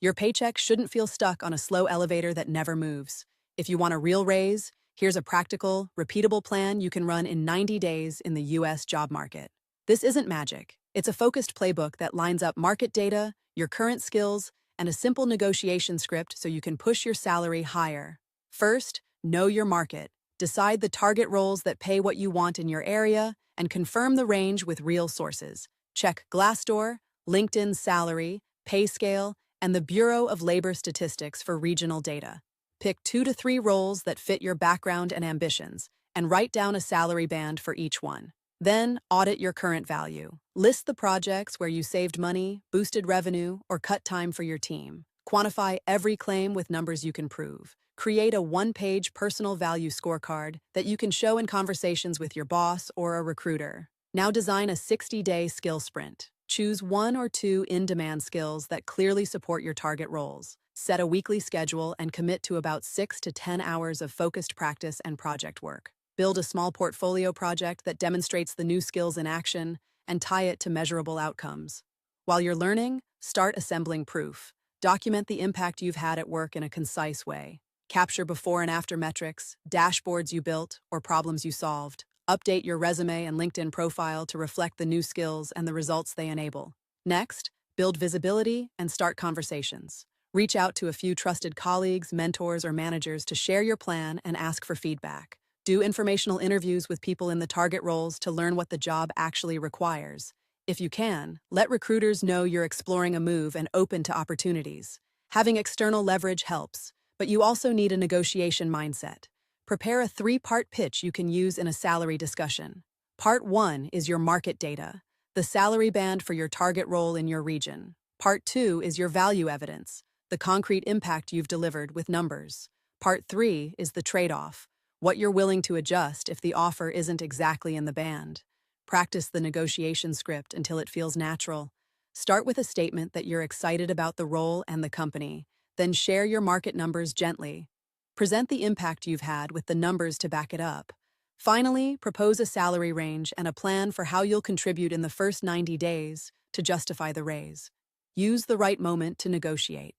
Your paycheck shouldn't feel stuck on a slow elevator that never moves. If you want a real raise, here's a practical, repeatable plan you can run in 90 days in the US job market. This isn't magic. It's a focused playbook that lines up market data, your current skills, and a simple negotiation script so you can push your salary higher. First, know your market. Decide the target roles that pay what you want in your area and confirm the range with real sources. Check Glassdoor, LinkedIn Salary, PayScale, and the Bureau of Labor Statistics for regional data. Pick 2 to 3 roles that fit your background and ambitions, and write down a salary band for each one. Then, audit your current value. List the projects where you saved money, boosted revenue, or cut time for your team. Quantify every claim with numbers you can prove. Create a one-page personal value scorecard that you can show in conversations with your boss or a recruiter. Now design a 60-day skill sprint. Choose 1 or 2 in-demand skills that clearly support your target roles. Set a weekly schedule and commit to about 6 to 10 hours of focused practice and project work. Build a small portfolio project that demonstrates the new skills in action and tie it to measurable outcomes. While you're learning, start assembling proof. Document the impact you've had at work in a concise way. Capture before and after metrics, dashboards you built, or problems you solved. Update your resume and LinkedIn profile to reflect the new skills and the results they enable. Next, build visibility and start conversations. Reach out to a few trusted colleagues, mentors, or managers to share your plan and ask for feedback. Do informational interviews with people in the target roles to learn what the job actually requires. If you can, let recruiters know you're exploring a move and open to opportunities. Having external leverage helps, but you also need a negotiation mindset. Prepare a 3-part pitch you can use in a salary discussion. Part 1 is your market data, the salary band for your target role in your region. Part 2 is your value evidence, the concrete impact you've delivered with numbers. Part 3 is the trade-off, what you're willing to adjust if the offer isn't exactly in the band. Practice the negotiation script until it feels natural. Start with a statement that you're excited about the role and the company, then share your market numbers gently. Present the impact you've had with the numbers to back it up. Finally, propose a salary range and a plan for how you'll contribute in the first 90 days to justify the raise. Use the right moment to negotiate.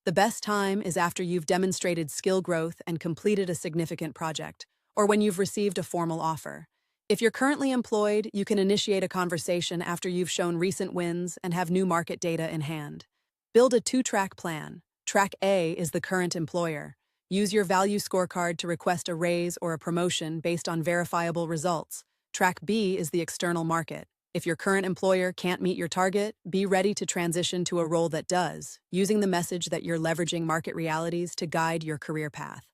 The best time is after you've demonstrated skill growth and completed a significant project, or when you've received a formal offer. If you're currently employed, you can initiate a conversation after you've shown recent wins and have new market data in hand. Build a 2-track plan. Track A is the current employer. Use your value scorecard to request a raise or a promotion based on verifiable results. Track B is the external market. If your current employer can't meet your target, be ready to transition to a role that does, using the message that you're leveraging market realities to guide your career path.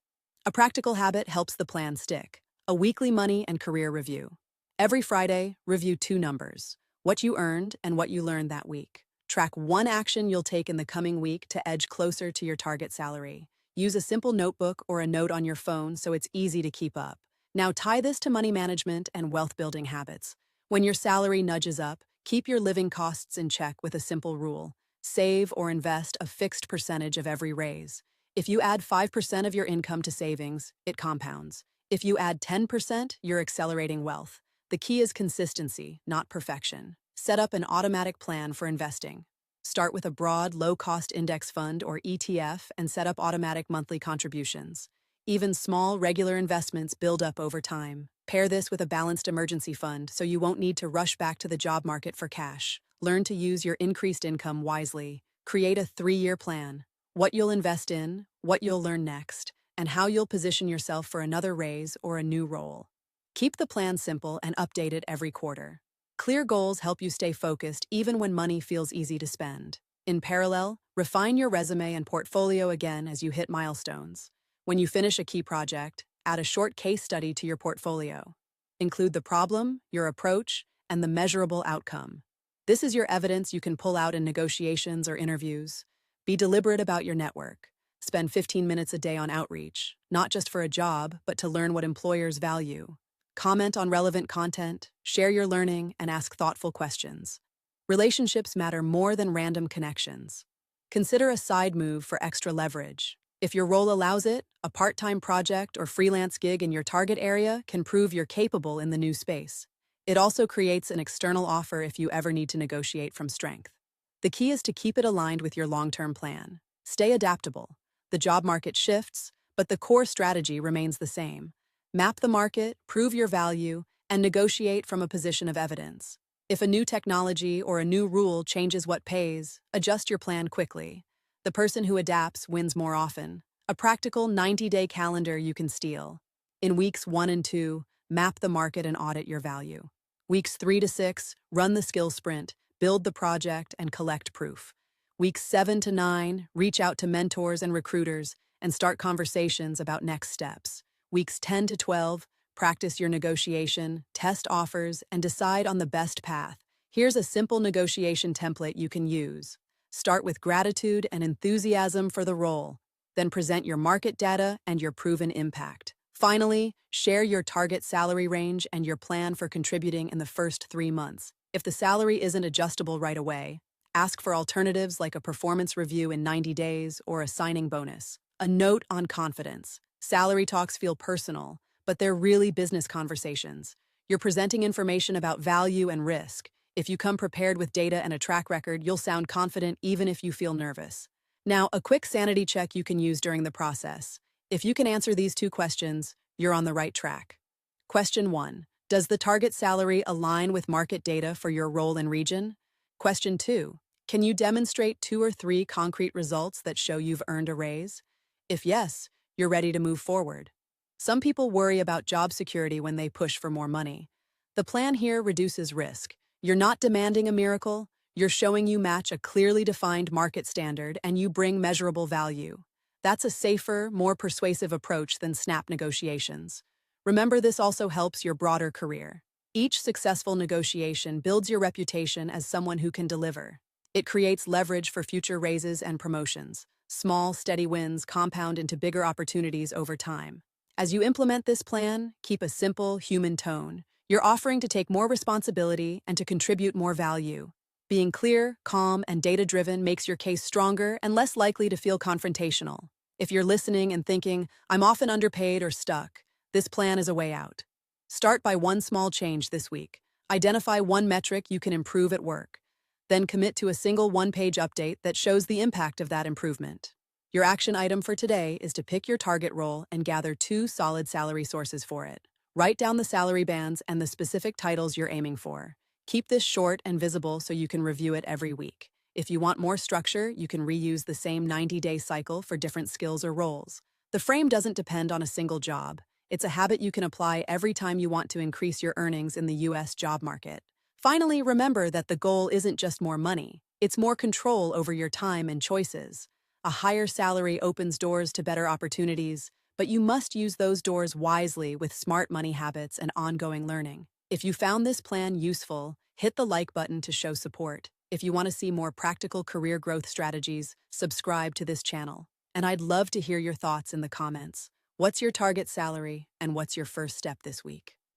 A practical habit helps the plan stick. A weekly money and career review. Every Friday, review 2 numbers: what you earned and what you learned that week. Track 1 action you'll take in the coming week to edge closer to your target salary. Use a simple notebook or a note on your phone so it's easy to keep up. Now tie this to money management and wealth-building habits. When your salary nudges up, keep your living costs in check with a simple rule. Save or invest a fixed percentage of every raise. If you add 5% of your income to savings, it compounds. If you add 10%, you're accelerating wealth. The key is consistency, not perfection. Set up an automatic plan for investing. Start with a broad, low-cost index fund or ETF and set up automatic monthly contributions. Even small, regular investments build up over time. Pair this with a balanced emergency fund so you won't need to rush back to the job market for cash. Learn to use your increased income wisely. Create a 3-year plan. What you'll invest in, what you'll learn next, and how you'll position yourself for another raise or a new role. Keep the plan simple and update it every quarter. Clear goals help you stay focused even when money feels easy to spend. In parallel, refine your resume and portfolio again as you hit milestones. When you finish a key project, add a short case study to your portfolio. Include the problem, your approach, and the measurable outcome. This is your evidence you can pull out in negotiations or interviews. Be deliberate about your network. Spend 15 minutes a day on outreach, not just for a job, but to learn what employers value. Comment on relevant content, share your learning, and ask thoughtful questions. Relationships matter more than random connections. Consider a side move for extra leverage. If your role allows it, a part-time project or freelance gig in your target area can prove you're capable in the new space. It also creates an external offer if you ever need to negotiate from strength. The key is to keep it aligned with your long-term plan. Stay adaptable. The job market shifts, but the core strategy remains the same. Map the market, prove your value, and negotiate from a position of evidence. If a new technology or a new rule changes what pays, adjust your plan quickly. The person who adapts wins more often. A practical 90-day calendar you can steal. In weeks 1 and 2, map the market and audit your value. Weeks 3 to 6, run the skill sprint, build the project, and collect proof. Weeks 7 to 9, reach out to mentors and recruiters and start conversations about next steps. Weeks 10 to 12, practice your negotiation, test offers, and decide on the best path. Here's a simple negotiation template you can use. Start with gratitude and enthusiasm for the role. Then present your market data and your proven impact. Finally, share your target salary range and your plan for contributing in the first 3 months. If the salary isn't adjustable right away, ask for alternatives like a performance review in 90 days or a signing bonus. A note on confidence. Salary talks feel personal, but they're really business conversations. You're presenting information about value and risk. If you come prepared with data and a track record, you'll sound confident even if you feel nervous. Now, a quick sanity check you can use during the process. If you can answer these 2 questions, you're on the right track. Question 1. Does the target salary align with market data for your role and region? Question 2. Can you demonstrate 2 or 3 concrete results that show you've earned a raise? If yes, you're ready to move forward. Some people worry about job security when they push for more money. The plan here reduces risk. You're not demanding a miracle. You're showing you match a clearly defined market standard and you bring measurable value. That's a safer, more persuasive approach than snap negotiations. Remember, this also helps your broader career. Each successful negotiation builds your reputation as someone who can deliver. It creates leverage for future raises and promotions. Small, steady wins compound into bigger opportunities over time. As you implement this plan, keep a simple, human tone. You're offering to take more responsibility and to contribute more value. Being clear, calm, and data-driven makes your case stronger and less likely to feel confrontational. If you're listening and thinking, "I'm often underpaid or stuck," this plan is a way out. Start by one small change this week. Identify one metric you can improve at work. Then commit to a single one-page update that shows the impact of that improvement. Your action item for today is to pick your target role and gather 2 solid salary sources for it. Write down the salary bands and the specific titles you're aiming for. Keep this short and visible so you can review it every week. If you want more structure, you can reuse the same 90-day cycle for different skills or roles. The frame doesn't depend on a single job. It's a habit you can apply every time you want to increase your earnings in the U.S. job market. Finally, remember that the goal isn't just more money. It's more control over your time and choices. A higher salary opens doors to better opportunities, but you must use those doors wisely with smart money habits and ongoing learning. If you found this plan useful, hit the like button to show support. If you want to see more practical career growth strategies, subscribe to this channel. And I'd love to hear your thoughts in the comments. What's your target salary and what's your first step this week?